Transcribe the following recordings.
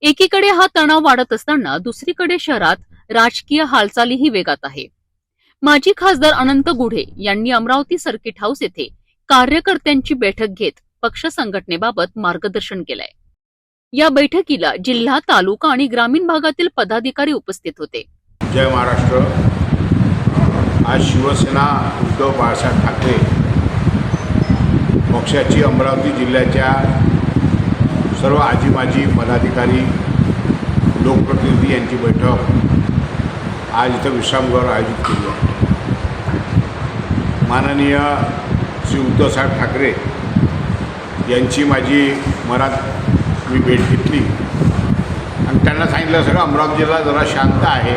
एकीकडे हा तणाव वाढत असताना दुसरीकडे शहरात राजकीय हालचालीही वेगात आहे. माजी खासदार अनंत गुढे यांनी अमरावती सर्किट हाऊस येथे कार्यकर्त्यांची बैठक घेत पक्ष संघटनेबाबत मार्गदर्शन केलंय. या बैठकीला जिल्हा, तालुका आणि ग्रामीण भागातील पदाधिकारी उपस्थित होते. जय महाराष्ट्र. आज शिवसेना उद्धव बाळासाहेब ठाकरे पक्षाची अमरावती जिल्ह्याच्या सर्व आजी माजी पदाधिकारी, लोकप्रतिनिधी यांची बैठक आज इथं विश्रामगृहावर आयोजित केली आहे. माननीय श्री उद्धवसाहेब ठाकरे यांची माझी मनात मी भेट घेतली आणि त्यांना सांगितलं सगळं अमरावती जिल्हा जरा शांत आहे,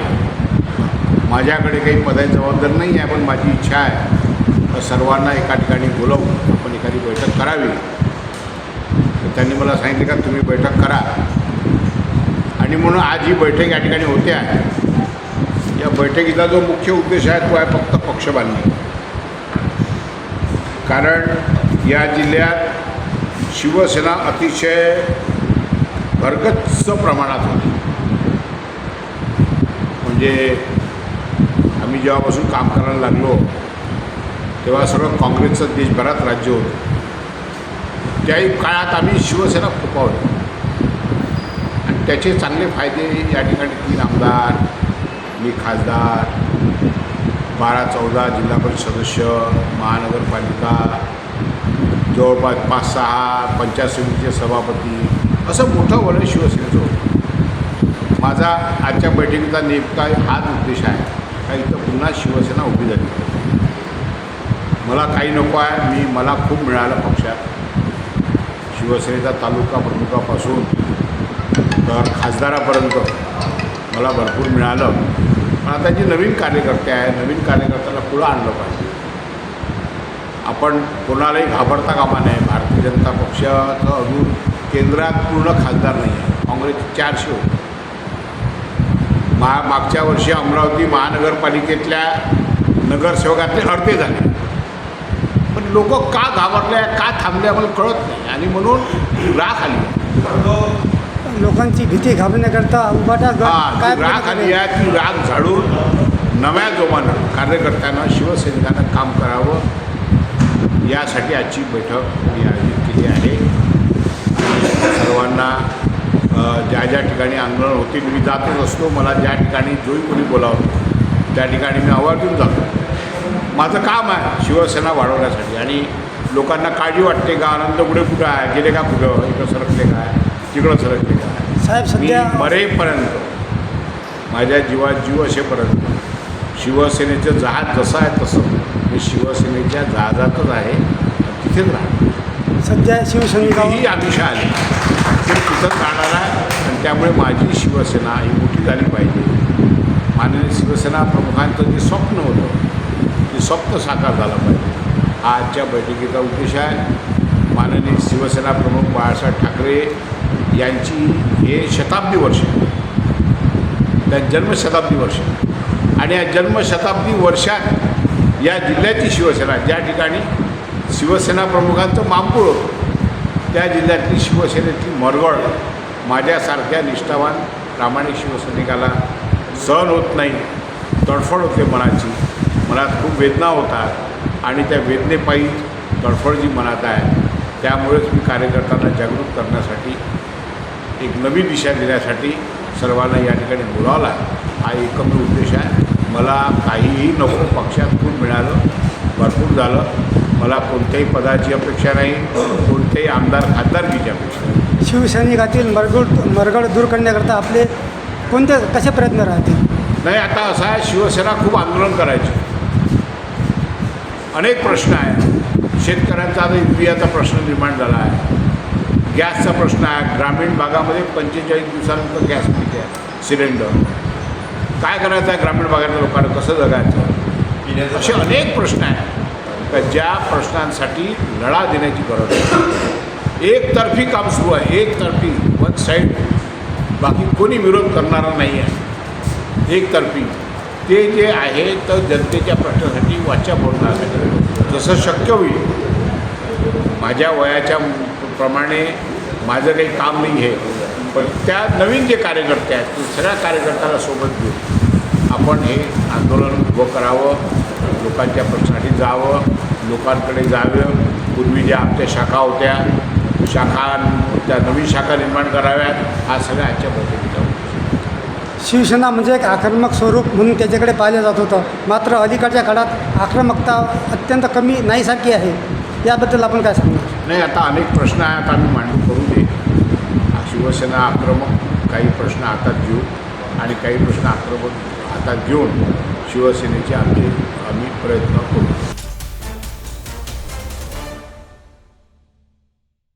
माझ्याकडे काही पदाची जबाबदारी नाही आहे, पण माझी इच्छा आहे तर सर्वांना एका ठिकाणी बोलावून आपण एखादी बैठक करावी. तर त्यांनी मला सांगितलं का तुम्ही बैठक करा आणि म्हणून आज ही बैठक या ठिकाणी होते आहे. या बैठकीचा जो मुख्य उद्देश आहे तो आहे फक्त पक्ष बांधणी. कारण या जिल्ह्यात शिवसेना अतिशय भरगच्च प्रमाणात होती. म्हणजे आम्ही जेव्हापासून काम करायला लागलो तेव्हा सगळं काँग्रेसचं देशभरात राज्य होतं. त्याही काळात आम्ही शिवसेना फुपावली आणि त्याचे चांगले फायदे या ठिकाणी 3 आमदार, मी खासदार, 12-14 जिल्हा परिषद सदस्य, महानगरपालिका, जवळपास 5-6 पंचायत समितीचे सभापती, असं मोठं वलय शिवसेनेचं होतं. माझा आजच्या बैठकीचा नेमका हाच उद्देश आहे का इथं पुन्हा शिवसेना उभी झाली. मला काही नको आहे, मला खूप मिळालं पक्षात. शिवसेनेचा तालुका प्रमुखापासून तर खासदारापर्यंत मला भरपूर मिळालं. पण आता जे नवीन कार्यकर्ते आहे, नवीन कार्यकर्त्याला पुढं आणलं पाहिजे. आपण कोणालाही घाबरता कामा नये. भारतीय जनता पक्षाचं अजून केंद्रात पूर्ण खासदार नाही आहे. काँग्रेसचे 400 होते. मागच्या वर्षी अमरावती महानगरपालिकेतल्या नगरसेवकातले अर्धे झाले. पण लोक का घाबरले, का थांबले आम्हाला कळत नाही आणि म्हणून राख आली. लोकांची भीती घाबरण्याकरता उभाटा काय राख आली आहे. ती राख झाडून नव्या जोमानं कार्यकर्त्यांना, शिवसैनिकांना काम करावं यासाठी आजची बैठक मी आयोजित केली आहे. सर्वांना ज्या ठिकाणी आंदोलन होतील मी जातच असतो. मला ज्या ठिकाणी जोही कोणी बोलावं त्या ठिकाणी मी आवर्जून जातो. माझं काम आहे शिवसेना वाढवण्यासाठी आणि लोकांना काळजी वाटते का अनंत गुढे कुठं आहे, गेले का कुठं, इकडं सरकले काय, तिकडं सरकले काय. साहेब सध्या मरेपर्यंत, माझ्या जीवात जीव असेपर्यंत शिवसेनेचं जहाज जसं आहे तसं मी शिवसेनेच्या जहाजातच आहे, तिथेच राहणार. सध्या शिवसैनिकांची आमिषा आली ते तिथंच राहणार आहे आणि त्यामुळे माझी शिवसेना ही मोठी झाली पाहिजे. माननीय शिवसेना प्रमुखांचं जे स्वप्न होतं ते स्वप्न साकार झालं पाहिजे. हा आजच्या बैठकीचा उद्देश आहे. माननीय शिवसेना प्रमुख बाळासाहेब ठाकरे यांची हे शताब्दी वर्ष, त्या जन्मशताब्दी वर्ष आणि या जन्मशताब्दी वर्षात या जिल्ह्याची शिवसेना, ज्या ठिकाणी शिवसेना प्रमुखांचं मांपूळ होतं त्या जिल्ह्यातली शिवसेनेतली मरगळ माझ्यासारख्या निष्ठावान प्रामाणिक शिवसैनिकाला सहन होत नाही. तडफड होते मनाची, मनात खूप वेदना होतात आणि त्या वेदनेपायी तडफड जी मनात आहे त्यामुळेच मी कार्यकर्त्यांना जागृत करण्यासाठी, एक नवी दिशा देण्यासाठी सर्वांना या ठिकाणी बोलावला. हा एकमेव उद्देश आहे. मला काहीही नको, पक्षात खूप मिळालं, भरपूर झालं. मला कोणत्याही पदाची अपेक्षा नाही, कोणत्याही आमदार खासदारकीची अपेक्षा नाही. शिवसैनिकातील मरगळ दूर करण्याकरता आपले कोणते कसे प्रयत्न राहतील? नाही, आता असं आहे, शिवसेना खूप आंदोलन करायची. अनेक प्रश्न आहेत. शेतकऱ्यांचा आता युरियाचा प्रश्न निर्माण झाला आहे, गॅसचा प्रश्न आहे. ग्रामीण भागामध्ये 45 दिवसानंतर गॅस मिळते आहे, सिलेंडर. काय करायचं आहे ग्रामीण भागातल्या लोकांना, कसं जगायचं, असे अनेक प्रश्न आहेत का ज्या प्रश्नांसाठी लढा देण्याची गरज आहे. एकतर्फी काम सुरू आहे, एकतर्फी, वन साईड. बाकी कोणी विरोध करणारा नाही आहे. एकतर्फी ते जे आहे तर जनतेच्या प्रश्नासाठी वाचा फोडण्यासाठी जसं शक्य होईल. माझ्या वयाच्या प्रमाणे माझं काही काम नाही आहे, पण त्या नवीन जे कार्यकर्ते आहेत ते सगळ्या कार्यकर्त्याला सोबत घेऊन आपण हे आंदोलन उभं करावं, लोकांच्या प्रश्नासाठी जावं, लोकांकडे जावं. पूर्वी ज्या आमच्या शाखा होत्या, त्या नवीन शाखा निर्माण कराव्यात, हा सगळ्या आजच्या बैठकीचा उद्देश. शिवसेना म्हणजे एक आक्रमक स्वरूप म्हणून त्याच्याकडे पाहिलं जात होतं, मात्र अलीकडच्या काळात आक्रमकता अत्यंत कमी नाहीसारखी आहे. याबद्दल आपण काय सांगणार? नाही, आता अनेक प्रश्न आहेत, आम्ही मांडू करू दे. शिवसेना आक्रमक काही प्रश्न हातात घेऊ आणि काही प्रश्न आक्रमक हातात घेऊन शिवसेनेचे आम्ही प्रयत्न करू.